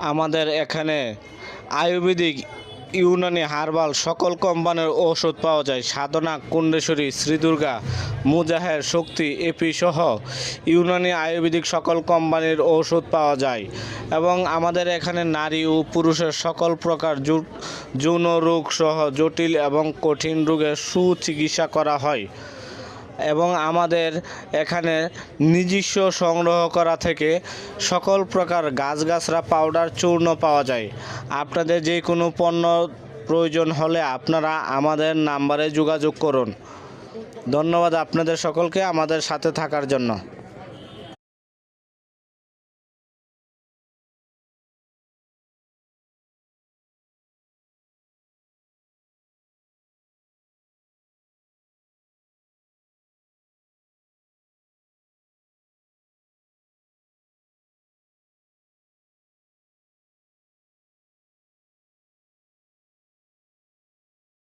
আমাদের এখানে আয়ুর্বেদিক, ইউনানি, হার্বাল সকল কোম্পানির ঔষধ পাওয়া যায়। সাধনা, কুণ্ডেশ্বরী, শ্রীদুর্গা, মুজাহের, শক্তি, এপি সহ ইউনানি আয়ুর্বেদিক সকল কোম্পানির ঔষধ পাওয়া যায় এবং আমাদের এখানে নারী ও পুরুষের সকল প্রকার যৌন রোগ সহ জটিল এবং কঠিন রোগের সুচিকিৎসা করা হয় এবং আমাদের এখানে নিজস্ব সংগ্রহ করা থেকে সকল প্রকার গাছগাছরা পাউডার চূর্ণ পাওয়া যায়। আপনাদের যে কোনো পণ্য প্রয়োজন হলে আপনারা আমাদের নাম্বারে যোগাযোগ করুন। ধন্যবাদ আপনাদের সকলকে আমাদের সাথে থাকার জন্য।